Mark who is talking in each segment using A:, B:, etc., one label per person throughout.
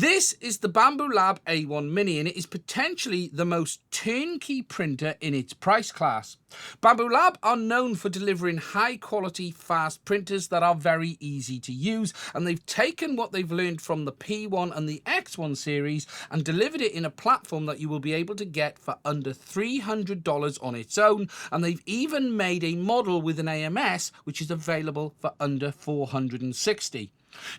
A: This is the Bambulab A1 Mini, and it is potentially the most turnkey printer in its price class. Bambulab are known for delivering high quality, fast printers that are very easy to use, and they've taken what they've learned from the P1 and the X1 series and delivered it in a platform that you will be able to get for under $300 on its own, and they've even made a model with an AMS which is available for under $460.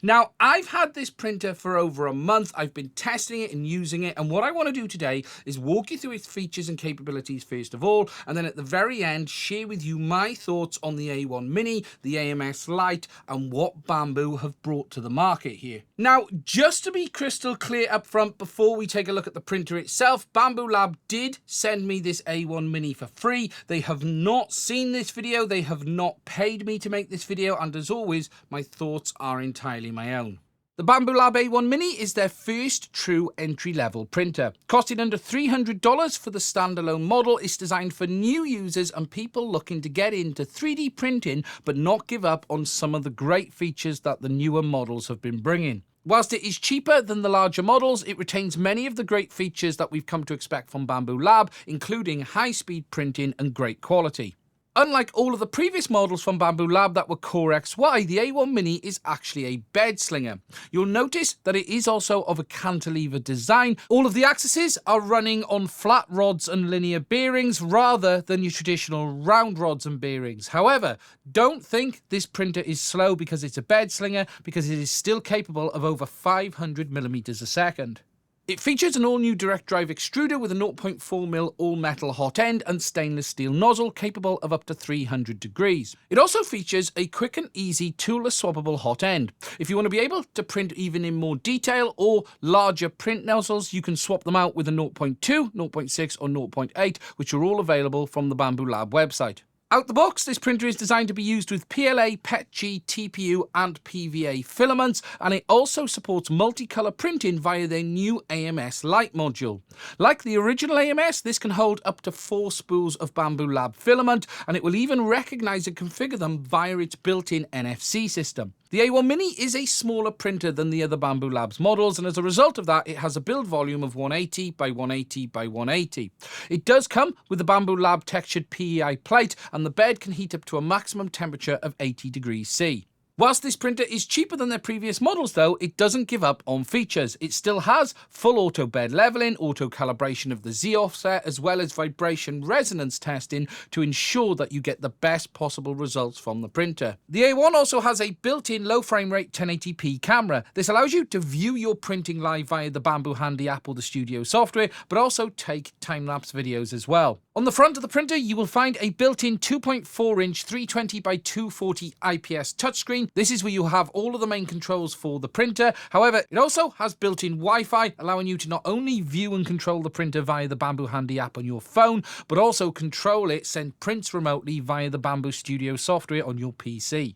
A: Now, I've had this printer for over a month. I've been testing it and using it, and what I want to do today is walk you through its features and capabilities first of all, and then at the very end share with you my thoughts on the A1 Mini, the AMS Lite, and what Bambu have brought to the market here. Now, just to be crystal clear up front before we take a look at the printer itself, Bambulab did send me this A1 Mini for free. They have not seen this video, they have not paid me to make this video, and as always, my thoughts are entirely my own. The Bambulab A1 Mini is their first true entry-level printer. Costing under $300 for the standalone model, it's designed for new users and people looking to get into 3D printing but not give up on some of the great features that the newer models have been bringing. Whilst it is cheaper than the larger models, it retains many of the great features that we've come to expect from Bambulab, including high-speed printing and great quality. Unlike all of the previous models from Bambulab that were Core XY, the A1 Mini is actually a bed slinger. You'll notice that it is also of a cantilever design. All of the axes are running on flat rods and linear bearings rather than your traditional round rods and bearings. However, don't think this printer is slow because it's a bed slinger, because it is still capable of over 500 millimeters a second. It features an all-new direct drive extruder with a 0.4mm all-metal hot end and stainless steel nozzle capable of up to 300 degrees. It also features a quick and easy toolless swappable hot end. If you want to be able to print even in more detail or larger print nozzles, you can swap them out with a 0.2, 0.6 or 0.8, which are all available from the Bambulab website. Out the box, this printer is designed to be used with PLA, PETG, TPU and PVA filaments, and it also supports multicolor printing via their new AMS Lite module. Like the original AMS, this can hold up to 4 spools of Bambulab filament, and it will even recognize and configure them via its built-in NFC system. The A1 Mini is a smaller printer than the other Bambulab's models, and as a result of that, it has a build volume of 180 by 180 by 180. It does come with a Bambulab textured PEI plate, and the bed can heat up to a maximum temperature of 80 degrees C. Whilst this printer is cheaper than their previous models though, it doesn't give up on features. It still has full auto bed leveling, auto calibration of the Z offset, as well as vibration resonance testing to ensure that you get the best possible results from the printer. The A1 also has a built-in low frame rate 1080p camera. This allows you to view your printing live via the Bambu Handy app or the Studio software, but also take time-lapse videos as well. On the front of the printer, you will find a built-in 2.4-inch 320 by 240 IPS touchscreen. This is where you have all of the main controls for the printer. However, it also has built-in Wi-Fi, allowing you to not only view and control the printer via the Bambu Handy app on your phone, but also control it, send prints remotely via the Bambu Studio software on your PC.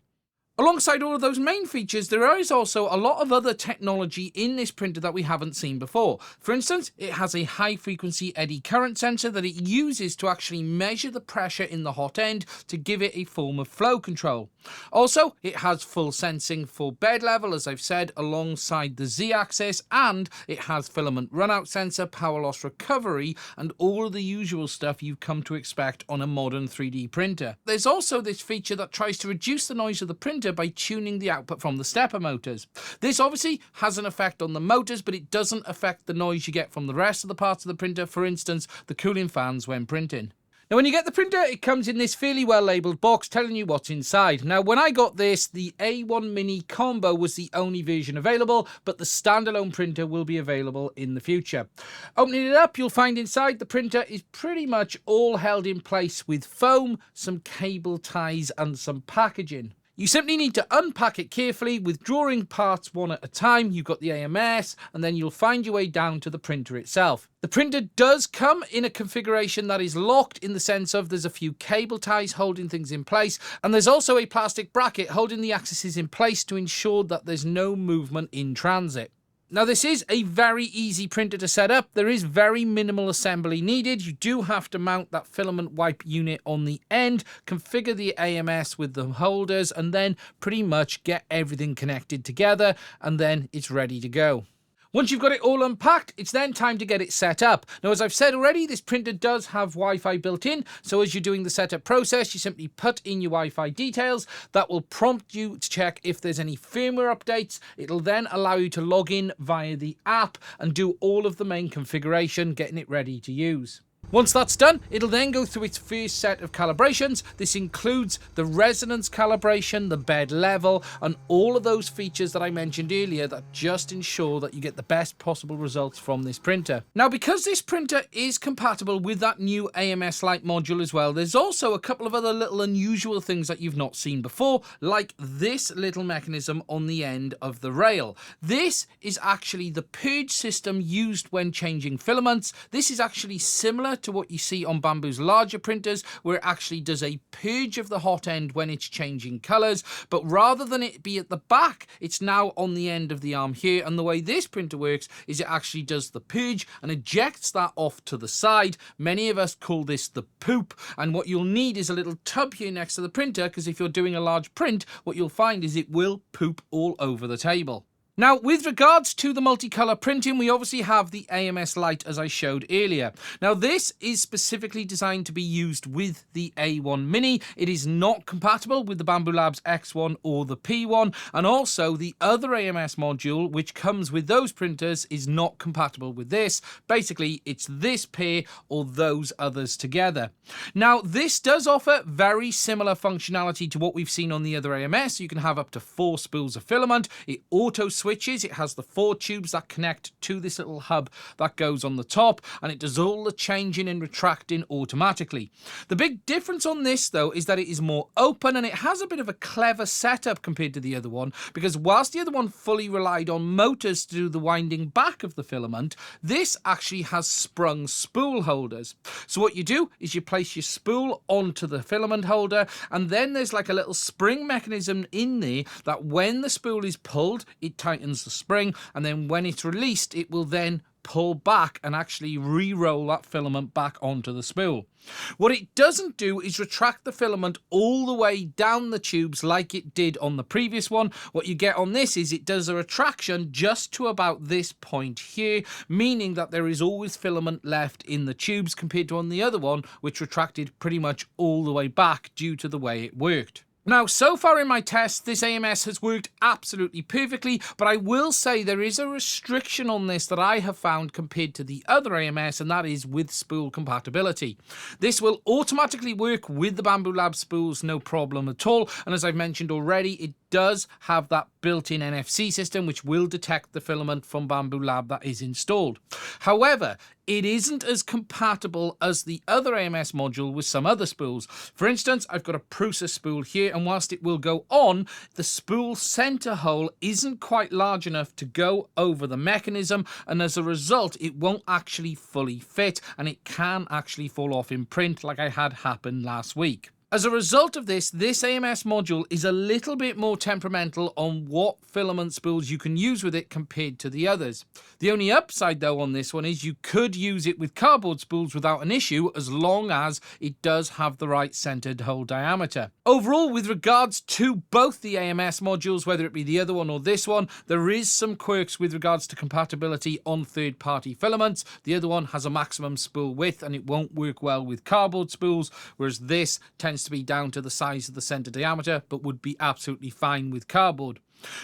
A: Alongside all of those main features, there is also a lot of other technology in this printer that we haven't seen before. For instance, it has a high-frequency eddy current sensor that it uses to actually measure the pressure in the hot end to give it a form of flow control. Also, it has full sensing for bed level, as I've said, alongside the Z-axis, and it has filament runout sensor, power loss recovery, and all of the usual stuff you've come to expect on a modern 3D printer. There's also this feature that tries to reduce the noise of the printer by tuning the output from the stepper motors. This obviously has an effect on the motors, but it doesn't affect the noise you get from the rest of the parts of the printer, for instance, the cooling fans when printing. Now, when you get the printer, it comes in this fairly well labelled box telling you what's inside. Now, when I got this, the A1 Mini Combo was the only version available, but the standalone printer will be available in the future. Opening it up, you'll find inside the printer is pretty much all held in place with foam, some cable ties and some packaging. You simply need to unpack it carefully, withdrawing parts one at a time. You've got the AMS, and then you'll find your way down to the printer itself. The printer does come in a configuration that is locked in the sense of there's a few cable ties holding things in place, and there's also a plastic bracket holding the axes in place to ensure that there's no movement in transit. Now, this is a very easy printer to set up. There is very minimal assembly needed. You do have to mount that filament wipe unit on the end, configure the AMS with the holders, and then pretty much get everything connected together, and then it's ready to go. Once you've got it all unpacked, it's then time to get it set up. Now, as I've said already, this printer does have Wi-Fi built in, so as you're doing the setup process, you simply put in your Wi-Fi details. That will prompt you to check if there's any firmware updates. It'll then allow you to log in via the app and do all of the main configuration, getting it ready to use. Once that's done, it'll then go through its first set of calibrations. This includes the resonance calibration, the bed level, and all of those features that I mentioned earlier that just ensure that you get the best possible results from this printer. Now, because this printer is compatible with that new AMS Lite module as well, there's also a couple of other little unusual things that you've not seen before, like this little mechanism on the end of the rail. This is actually the purge system used when changing filaments. This is actually similar to what you see on Bambu's larger printers, where it actually does a purge of the hot end when it's changing colors, but rather than it be at the back, it's now on the end of the arm here. And the way this printer works is it actually does the purge and ejects that off to the side. Many of us call this the poop, and what you'll need is a little tub here next to the printer, because if you're doing a large print, what you'll find is it will poop all over the table. Now, with regards to the multicolor printing, we obviously have the AMS Lite, as I showed earlier. Now, this is specifically designed to be used with the A1 Mini. It is not compatible with the Bambulab's X1 or the P1, and also the other AMS module, which comes with those printers, is not compatible with this. Basically, it's this pair or those others together. Now, this does offer very similar functionality to what we've seen on the other AMS. You can have up to 4 spools of filament. It auto switches. It has the 4 tubes that connect to this little hub that goes on the top, and it does all the changing and retracting automatically. The big difference on this, though, is that it is more open, and it has a bit of a clever setup compared to the other one, because whilst the other one fully relied on motors to do the winding back of the filament, this actually has sprung spool holders. So what you do is you place your spool onto the filament holder, and then there's like a little spring mechanism in there that when the spool is pulled, it tightens the spring, and then when it's released, it will then pull back and actually re-roll that filament back onto the spool. What it doesn't do is retract the filament all the way down the tubes like it did on the previous one. What you get on this is it does a retraction just to about this point here, meaning that there is always filament left in the tubes compared to on the other one, which retracted pretty much all the way back due to the way it worked. Now, so far in my test, this AMS has worked absolutely perfectly, but I will say there is a restriction on this that I have found compared to the other AMS, and that is with spool compatibility. This will automatically work with the Bambulab spools, no problem at all, and as I've mentioned already, it does have that built-in NFC system which will detect the filament from Bambulab that is installed. However, it isn't as compatible as the other AMS module with some other spools. For instance, I've got a Prusa spool here, and whilst it will go on, the spool center hole isn't quite large enough to go over the mechanism, and as a result, it won't actually fully fit, and it can actually fall off in print like I had happen last week. As a result of this AMS module is a little bit more temperamental on what filament spools you can use with it compared to the others. The only upside, though, on this one is you could use it with cardboard spools without an issue, as long as it does have the right centered hole diameter. Overall, with regards to both the AMS modules, whether it be the other one or this one, there is some quirks with regards to compatibility on third-party filaments. The other one has a maximum spool width, and it won't work well with cardboard spools, whereas this tends to be down to the size of the center diameter, but would be absolutely fine with cardboard.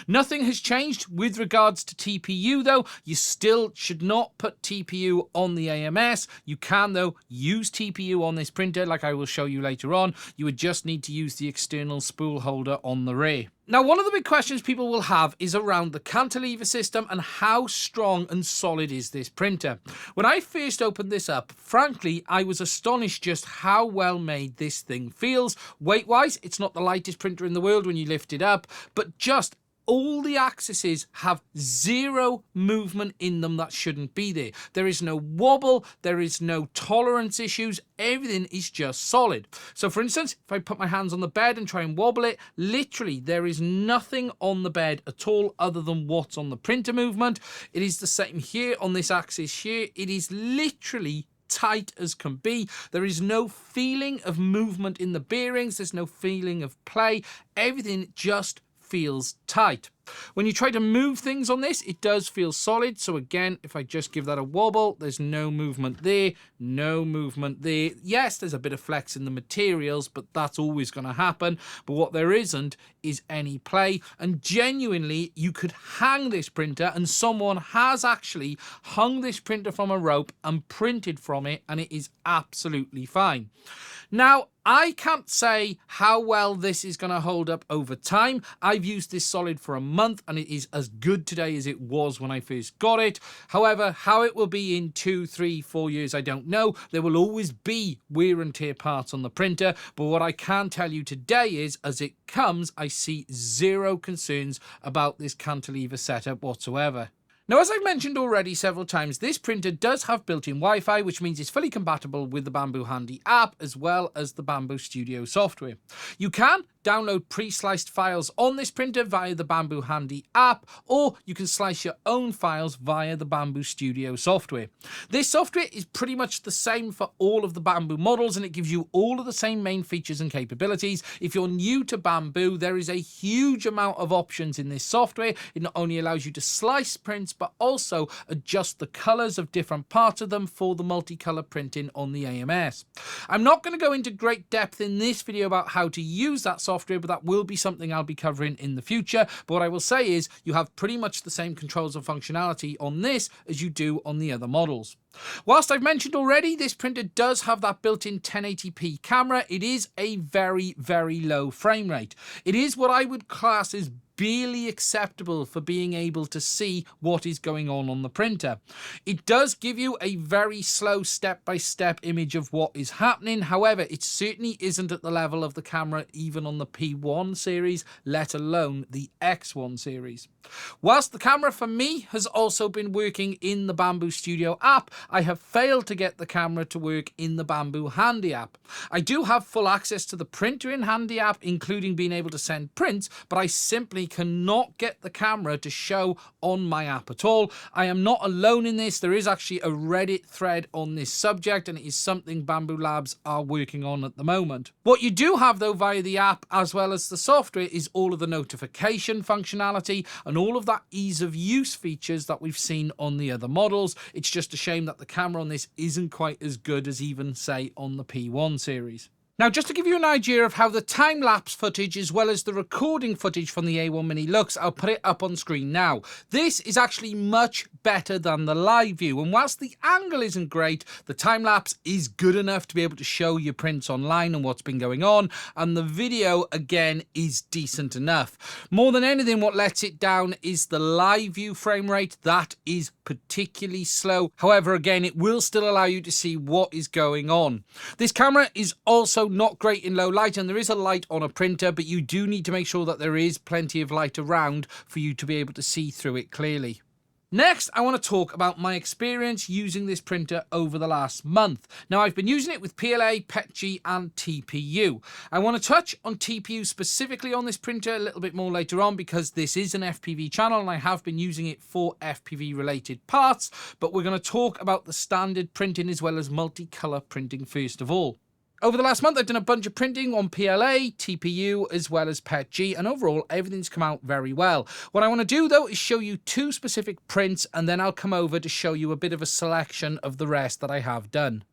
A: Nothing has changed with regards to TPU, though. You still should not put TPU on the AMS. You can, though, use TPU on this printer, like I will show you later on. You would just need to use the external spool holder on the rear. Now, one of the big questions people will have is around the cantilever system and how strong and solid is this printer. When I first opened this up, frankly, I was astonished just how well made this thing feels. Weight-wise, it's not the lightest printer in the world when you lift it up, but just all the axes have zero movement in them that shouldn't be there. There is no wobble, there is no tolerance issues, everything is just solid. So for instance, if I put my hands on the bed and try and wobble it, literally there is nothing on the bed at all other than what's on the printer movement. It is the same here on this axis here. It is literally tight as can be. There is no feeling of movement in the bearings, there's no feeling of play, everything just feels tight. When you try to move things on this, it does feel solid. So again, if I just give that a wobble, there's no movement there, no movement there. Yes, there's a bit of flex in the materials, but that's always going to happen. But what there isn't is any play. And genuinely, you could hang this printer, and someone has actually hung this printer from a rope and printed from it, and it is absolutely fine. Now, I can't say how well this is going to hold up over time. I've used this solid for a month and it is as good today as it was when I first got it. However, how it will be in 2, 3, 4 years, I don't know. There will always be wear and tear parts on the printer, but what I can tell you today is, as it comes, I see zero concerns about this cantilever setup whatsoever. Now, as I've mentioned already several times, this printer does have built-in Wi-Fi, which means it's fully compatible with the Bambu Handy app as well as the Bambu Studio software. You can download pre-sliced files on this printer via the Bambu Handy app, or you can slice your own files via the Bambu Studio software. This software is pretty much the same for all of the Bambu models, and it gives you all of the same main features and capabilities. If you're new to Bambu, there is a huge amount of options in this software. It not only allows you to slice prints, but also adjust the colors of different parts of them for the multicolor printing on the AMS. I'm not going to go into great depth in this video about how to use that software, but that will be something I'll be covering in the future. But what I will say is you have pretty much the same controls and functionality on this as you do on the other models. Whilst I've mentioned already, this printer does have that built-in 1080p camera. It is a very, very low frame rate. It is what I would class as barely acceptable for being able to see what is going on the printer. It does give you a very slow step-by-step image of what is happening. However, it certainly isn't at the level of the camera even on the P1 series, let alone the X1 series. Whilst the camera for me has also been working in the Bambu Studio app, I have failed to get the camera to work in the Bambu Handy app. I do have full access to the printer in Handy app, including being able to send prints, but I simply cannot get the camera to show on my app at all. I am not alone in this. There is actually a Reddit thread on this subject, and it is something Bambulabs are working on at the moment. What you do have though via the app as well as the software is all of the notification functionality and all of that ease of use features that we've seen on the other models. It's just a shame that the camera on this isn't quite as good as even say on the P1 series. Now, just to give you an idea of how the time-lapse footage as well as the recording footage from the A1 Mini looks, I'll put it up on screen now. This is actually much better than the live view, and whilst the angle isn't great, the time-lapse is good enough to be able to show your prints online and what's been going on, and the video, again, is decent enough. More than anything, what lets it down is the live view frame rate. That is particularly slow. However, again, it will still allow you to see what is going on. This camera is also not great in low light, and there is a light on a printer, but you do need to make sure that there is plenty of light around for you to be able to see through it clearly. Next, I want to talk about my experience using this printer over the last month. Now, I've been using it with PLA, PETG and TPU. I want to touch on TPU specifically on this printer a little bit more later on because this is an FPV channel and I have been using it for FPV related parts, but we're going to talk about the standard printing as well as multicolor printing first of all. Over the last month, I've done a bunch of printing on PLA, TPU, as well as PETG, and overall, everything's come out very well. What I want to do, though, is show you two specific prints, and then I'll come over to show you a bit of a selection of the rest that I have done.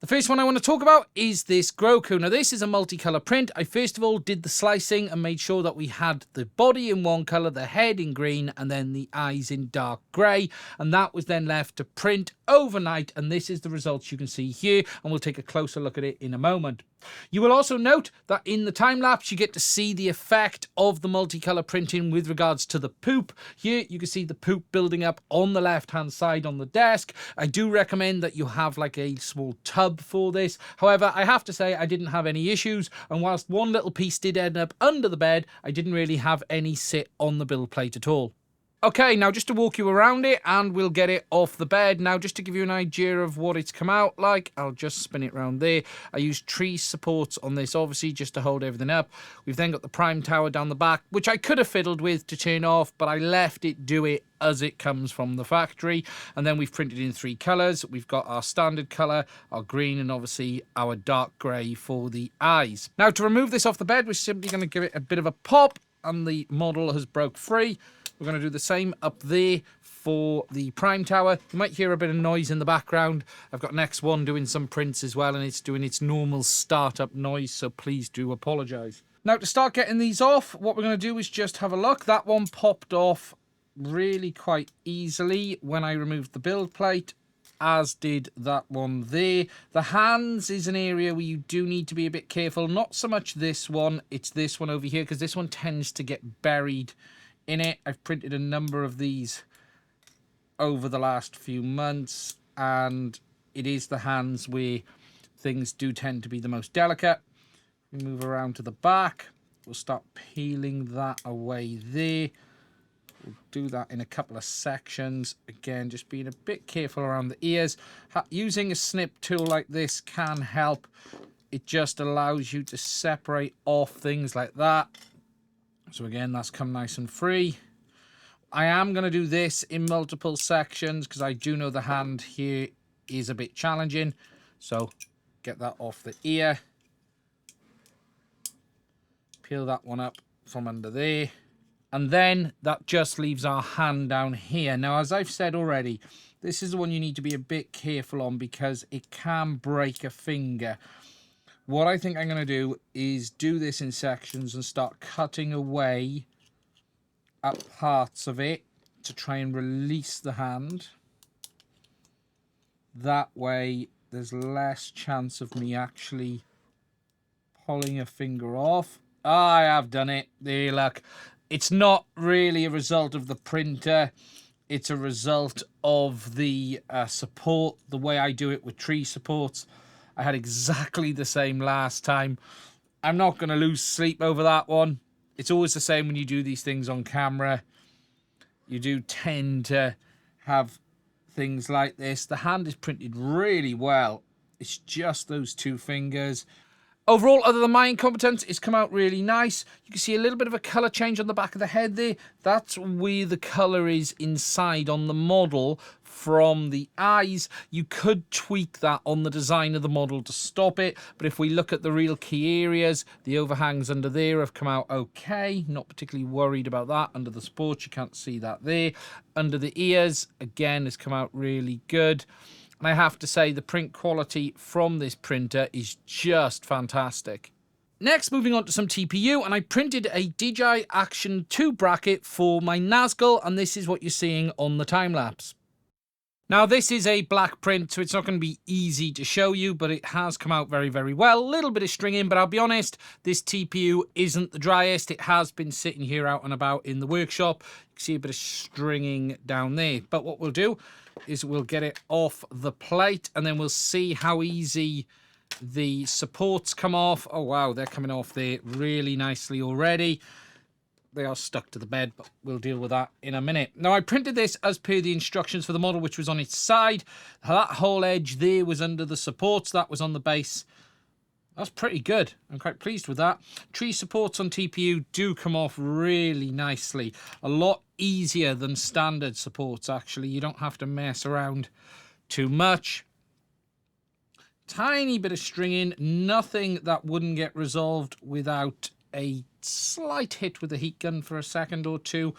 A: The first one I want to talk about is this Groku. Now, this is a multicolor print. I first of all did the slicing and made sure that we had the body in one color, the head in green, and then the eyes in dark gray. And that was then left to print overnight. And this is the results you can see here. And we'll take a closer look at it in a moment. You will also note that in the time lapse, you get to see the effect of the multicolor printing with regards to the poop. Here, you can see the poop building up on the left-hand side on the desk. I do recommend that you have like a small tub for this. However, I have to say I didn't have any issues. And whilst one little piece did end up under the bed, I didn't really have any sit on the build plate at all. Okay, now just to walk you around it and we'll get it off the bed. Now, just to give you an idea of what it's come out like, I'll just spin it around there. I used tree supports on this, obviously, just to hold everything up. We've then got the prime tower down the back, which I could have fiddled with to turn off, but I left it do it as it comes from the factory. And then we've printed in three colours. We've got our standard colour, our green, and obviously our dark grey for the eyes. Now, to remove this off the bed, we're simply going to give it a bit of a pop. and the model has broke free. We're going to do the same up there for the prime tower. You might hear a bit of noise in the background. I've got next one doing some prints as well, and it's doing its normal startup noise, so please do apologise. Now, to start getting these off, what we're going to do is just have a look. That one popped off really quite easily when I removed the build plate, as did that one there. The hands is an area where you do need to be a bit careful. Not so much this one, it's this one over here, because this one tends to get buried in it. I've printed a number of these over the last few months, and it is the hands where things do tend to be the most delicate. We move around to the back. We'll start peeling that away there. We'll do that in a couple of sections. Again, just being a bit careful around the ears. Using a snip tool like this can help. It just allows you to separate off things like that. So again, that's come nice and free. I am going to do this in multiple sections because I do know the hand here is a bit challenging. So get that off the ear. Peel that one up from under there. And then that just leaves our hand down here. Now, as I've said already, this is the one you need to be a bit careful on because it can break a finger. What I think I'm going to do is do this in sections and start cutting away at parts of it to try and release the hand. That way there's less chance of me actually pulling a finger off. I have done it. There, look. It's not really a result of the printer. It's a result of the support, the way I do it with tree supports. I had exactly the same last time. I'm not going to lose sleep over that one. It's always the same when you do these things on camera. You do tend to have things like this. The hand is printed really well. It's just those two fingers. Overall, other than my incompetence, it's come out really nice. You can see a little bit of a colour change on the back of the head there. That's where the colour is inside on the model from the eyes. You could tweak that on the design of the model to stop it. But if we look at the real key areas, the overhangs under there have come out okay. Not particularly worried about that. Under the sports, you can't see that there. Under the ears, again, has come out really good. And I have to say the print quality from this printer is just fantastic. Next, moving on to some TPU, and I printed a DJI Action 2 bracket for my Nazgul, and this is what you're seeing on the time-lapse. Now, this is a black print, so it's not going to be easy to show you, but it has come out very, very well. A little bit of stringing, but I'll be honest, this TPU isn't the driest. It has been sitting here out and about in the workshop. You can see a bit of stringing down there. But what we'll do is we'll get it off the plate, and then we'll see how easy the supports come off. Oh, wow, they're coming off there really nicely already. They are stuck to the bed, but we'll deal with that in a minute. Now, I printed this as per the instructions for the model, which was on its side. That whole edge there was under the supports. That was on the base. That's pretty good. I'm quite pleased with that. Tree supports on TPU do come off really nicely. A lot easier than standard supports, actually. You don't have to mess around too much. Tiny bit of stringing. Nothing that wouldn't get resolved without a slight hit with the heat gun for a second or two.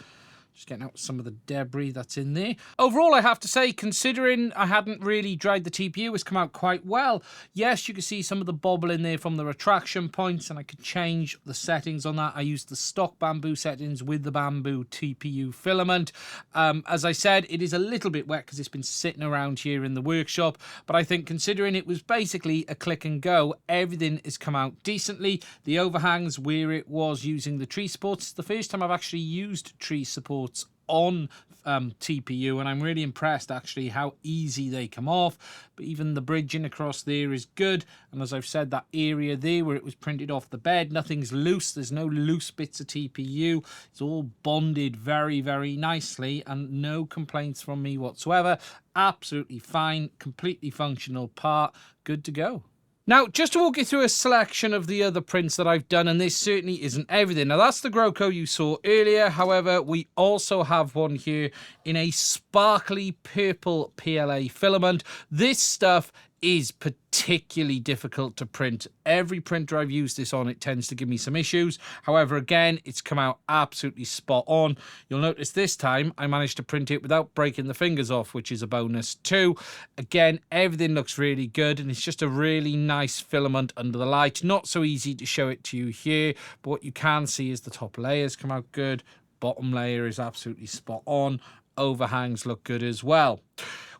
A: Just getting out some of the debris that's in there. Overall, I have to say, considering I hadn't really dried the TPU, it's come out quite well. Yes, you can see some of the bobble in there from the retraction points, and I could change the settings on that. I used the stock Bambu settings with the Bambu TPU filament. As I said, it is a little bit wet because it's been sitting around here in the workshop, but I think considering it was basically a click and go, everything has come out decently. The overhangs where it was using the tree supports, it's the first time I've actually used tree supports on TPU, and I'm really impressed actually how easy they come off. But even the bridging across there is good, and as I've said, that area there where it was printed off the bed, nothing's loose. There's no loose bits of TPU. It's all bonded very, very nicely, and no complaints from me whatsoever. Absolutely fine, completely functional part, good to go. Now, just to walk you through a selection of the other prints that I've done, and this certainly isn't everything. Now, that's the Groco you saw earlier. However, we also have one here in a sparkly purple PLA filament. This stuff is particularly difficult to print. Every printer I've used this on, it tends to give me some issues. However, again, it's come out absolutely spot on. You'll notice this time I managed to print it without breaking the fingers off, which is a bonus too. Again, everything looks really good, and it's just a really nice filament under the light. Not so easy to show it to you here, but what you can see is the top layers come out good. Bottom layer is absolutely spot on. Overhangs look good as well.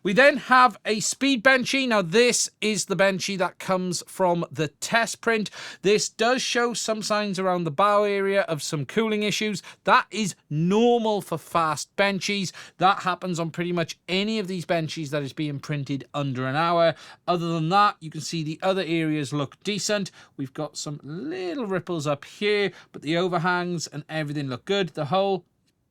A: We then have a speed benchy. Now this is the benchy that comes from the test print. This does show some signs around the bow area of some cooling issues. That is normal for fast benchies. That happens on pretty much any of these benchies that is being printed under an hour. Other than that, you can see the other areas look decent. We've got some little ripples up here, but the overhangs and everything look good. The hole,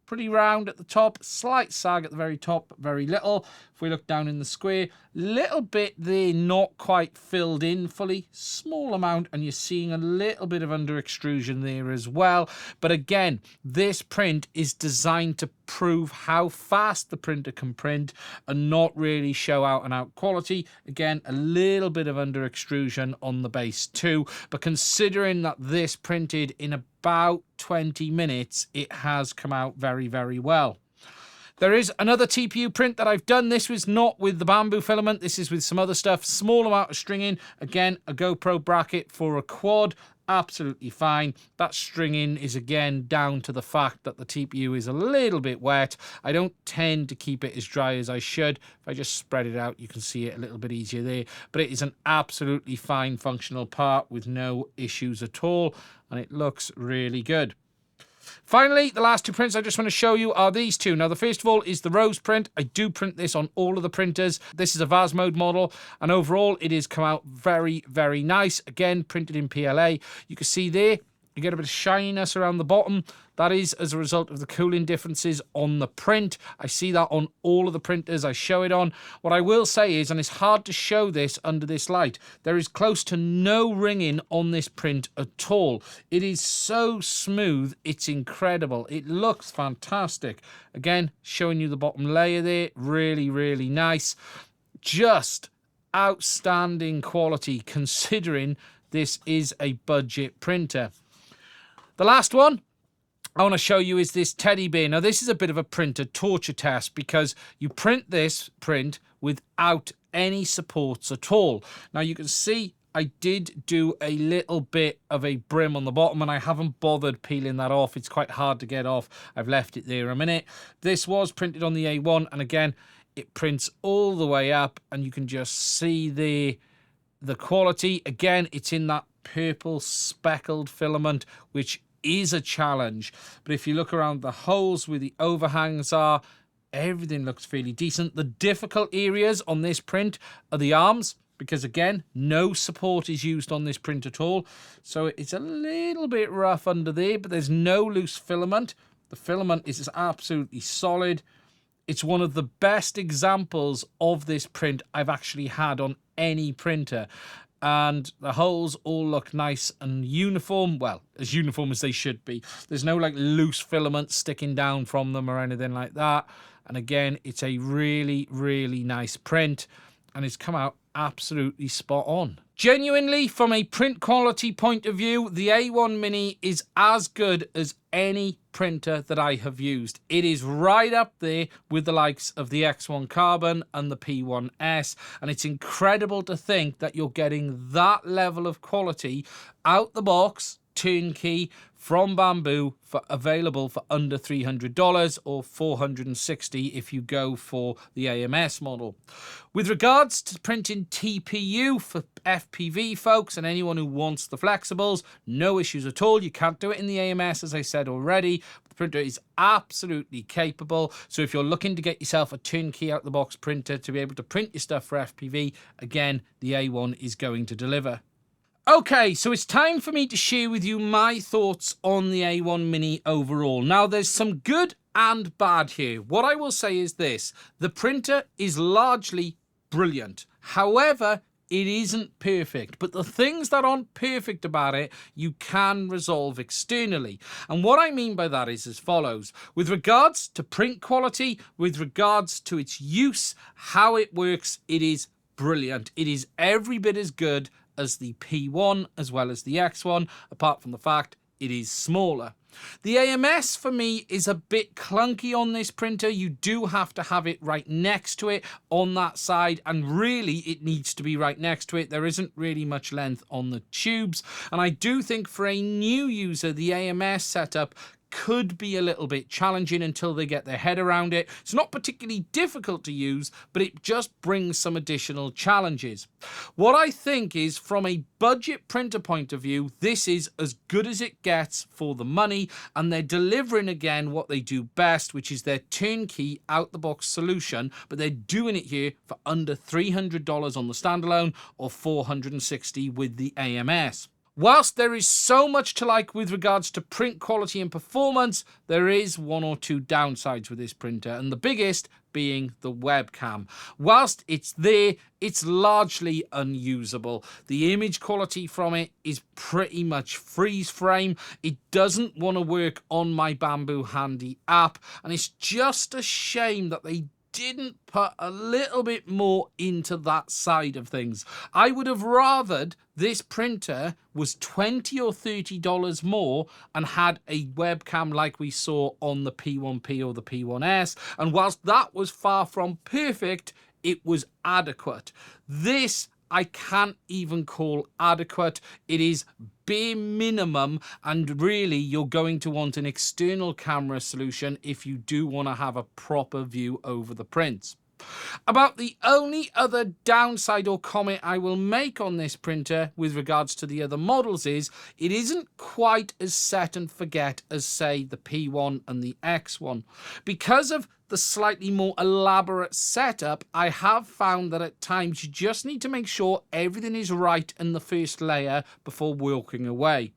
A: pretty round at the top, slight sag at the very top, but very little. If we look down in the square, little bit there, not quite filled in fully, small amount, and you're seeing a little bit of under extrusion there as well. But again, this print is designed to prove how fast the printer can print and not really show out and out quality. Again, a little bit of under extrusion on the base too, but considering that this printed in about 20 minutes, it has come out very, very well. There is another TPU print that I've done. This was not with the Bambu filament. This is with some other stuff. Small amount of stringing. Again, a GoPro bracket for a quad. Absolutely fine. That stringing is again down to the fact that the TPU is a little bit wet. I don't tend to keep it as dry as I should. If I just spread it out, you can see it a little bit easier there. But it is an absolutely fine functional part with no issues at all. And it looks really good. Finally, the last two prints I just want to show you are these two. Now, the first of all is the Rose print. I do print this on all of the printers. This is a VAS mode model, and overall, it has come out very, very nice. Again, printed in PLA. You can see there, you get a bit of shininess around the bottom. That is as a result of the cooling differences on the print. I see that on all of the printers I show it on. What I will say is, and it's hard to show this under this light, there is close to no ringing on this print at all. It is so smooth, it's incredible. It looks fantastic. Again, showing you the bottom layer there, really, really nice. Just outstanding quality considering this is a budget printer. The last one I want to show you is this teddy bear. Now, this is a bit of a printer torture test because you print this print without any supports at all. Now, you can see I did do a little bit of a brim on the bottom, and I haven't bothered peeling that off. It's quite hard to get off. I've left it there a minute. This was printed on the A1, and again, it prints all the way up, and you can just see the quality. Again, it's in that purple speckled filament, which is a challenge. But if you look around the holes where the overhangs are, everything looks fairly decent. The difficult areas on this print are the arms, because again, no support is used on this print at all. So it's a little bit rough under there, but there's no loose filament. The filament is absolutely solid. It's one of the best examples of this print I've actually had on any printer. And the holes all look nice and uniform. Well, as uniform as they should be. There's no like loose filament sticking down from them or anything like that. And again, it's a really, really nice print. And it's come out absolutely spot on. Genuinely, from a print quality point of view, the A1 Mini is as good as any printer that I have used. It is right up there with the likes of the X1 Carbon and the P1S, and it's incredible to think that you're getting that level of quality out the box, turnkey, from Bambu, available for under $300 or $460 if you go for the AMS model. With regards to printing TPU for FPV folks and anyone who wants the flexibles, no issues at all. You can't do it in the AMS, as I said already. The printer is absolutely capable. So if you're looking to get yourself a turnkey out the box printer to be able to print your stuff for FPV, again, the A1 is going to deliver. Okay, so it's time for me to share with you my thoughts on the A1 Mini overall. Now, there's some good and bad here. What I will say is this: the printer is largely brilliant. However, it isn't perfect, but the things that aren't perfect about it, you can resolve externally. And what I mean by that is as follows. With regards to print quality, with regards to its use, how it works, it is brilliant. It is every bit as good as the P1 as well as the X1, apart from the fact it is smaller. The AMS for me is a bit clunky on this printer. You do have to have it right next to it on that side, and really it needs to be right next to it. There isn't really much length on the tubes, and I do think for a new user the AMS setup could be a little bit challenging until they get their head around it. It's not particularly difficult to use, but it just brings some additional challenges. What I think is, from a budget printer point of view, this is as good as it gets for the money, and they're delivering again what they do best, which is their turnkey out-the-box solution, but they're doing it here for under $300 on the standalone or $460 with the AMS. Whilst there is so much to like with regards to print quality and performance, there is one or two downsides with this printer, and the biggest being the webcam. Whilst it's there, it's largely unusable. The image quality from it is pretty much freeze frame. It doesn't want to work on my Bambu Handy app, and it's just a shame that they didn't put a little bit more into that side of things. I would have rathered this printer was $20 or $30 more and had a webcam like we saw on the P1P or the P1S. And whilst that was far from perfect, it was adequate. This I can't even call adequate. It is bare minimum, and really you're going to want an external camera solution if you do want to have a proper view over the prints. About the only other downside or comment I will make on this printer with regards to the other models is it isn't quite as set and forget as, say, the P1 and the X1. Because of the slightly more elaborate setup, I have found that at times you just need to make sure everything is right in the first layer before walking away.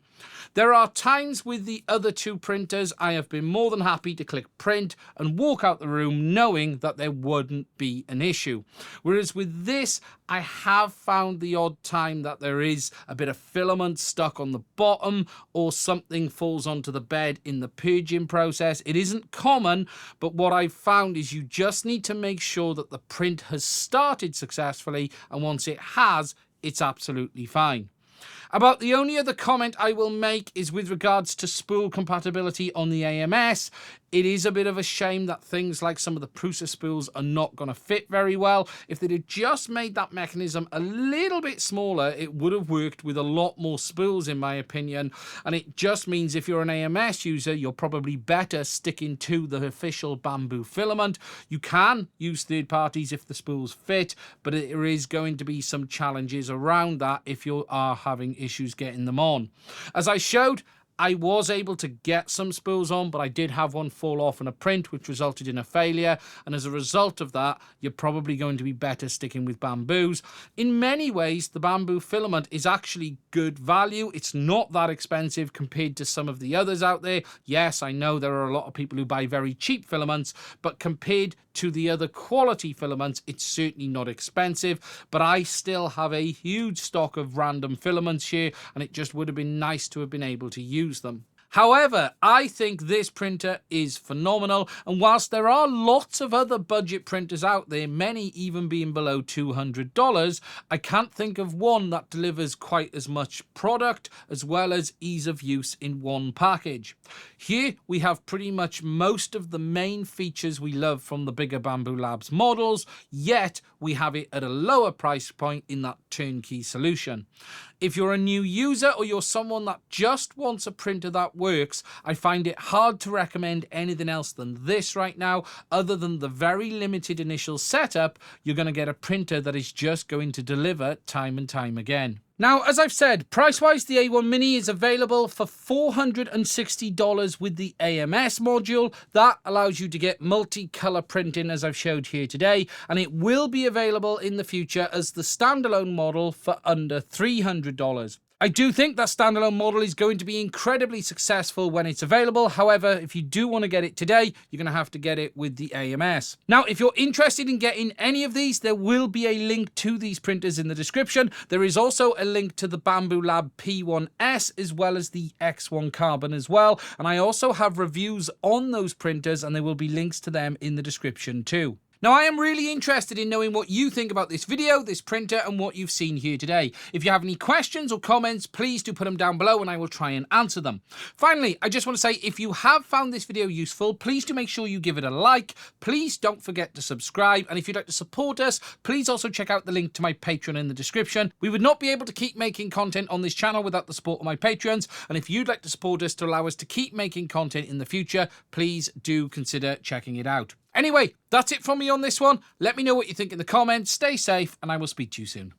A: There are times with the other two printers I have been more than happy to click print and walk out the room knowing that there wouldn't be an issue. Whereas with this, I have found the odd time that there is a bit of filament stuck on the bottom or something falls onto the bed in the purging process. It isn't common, but what I've found is you just need to make sure that the print has started successfully, and once it has, it's absolutely fine. About the only other comment I will make is with regards to spool compatibility on the AMS. It is a bit of a shame that things like some of the Prusa spools are not going to fit very well. If they'd have just made that mechanism a little bit smaller, it would have worked with a lot more spools in my opinion. And it just means if you're an AMS user, you're probably better sticking to the official Bambu filament. You can use third parties if the spools fit, but there is going to be some challenges around that if you are having issues getting them on. As I showed, I was able to get some spools on, but I did have one fall off in a print, which resulted in a failure. And as a result of that, you're probably going to be better sticking with Bambus. In many ways, the Bambu filament is actually good value. It's not that expensive compared to some of the others out there. Yes, I know there are a lot of people who buy very cheap filaments, but compared to the other quality filaments, it's certainly not expensive. But I still have a huge stock of random filaments here, and it just would have been nice to have been able to use them. However, I think this printer is phenomenal, and whilst there are lots of other budget printers out there, many even being below $200, I can't think of one that delivers quite as much product as well as ease of use in one package. Here we have pretty much most of the main features we love from the bigger Bambulab models, yet we have it at a lower price point in that turnkey solution. If you're a new user or you're someone that just wants a printer that works, I find it hard to recommend anything else than this right now. Other than the very limited initial setup, you're going to get a printer that is just going to deliver time and time again. Now, as I've said, price-wise, the A1 Mini is available for $460 with the AMS module. That allows you to get multicolor printing, as I've showed here today, and it will be available in the future as the standalone model for under $300. I do think that standalone model is going to be incredibly successful when it's available. However, if you do want to get it today, you're going to have to get it with the AMS. Now, if you're interested in getting any of these, there will be a link to these printers in the description. There is also a link to the Bambulab P1S as well as the X1 Carbon as well. And I also have reviews on those printers, and there will be links to them in the description too. Now, I am really interested in knowing what you think about this video, this printer, and what you've seen here today. If you have any questions or comments, please do put them down below and I will try and answer them. Finally, I just want to say, if you have found this video useful, please do make sure you give it a like. Please don't forget to subscribe. And if you'd like to support us, please also check out the link to my Patreon in the description. We would not be able to keep making content on this channel without the support of my patrons. And if you'd like to support us to allow us to keep making content in the future, please do consider checking it out. Anyway, that's it from me on this one. Let me know what you think in the comments. Stay safe, and I will speak to you soon.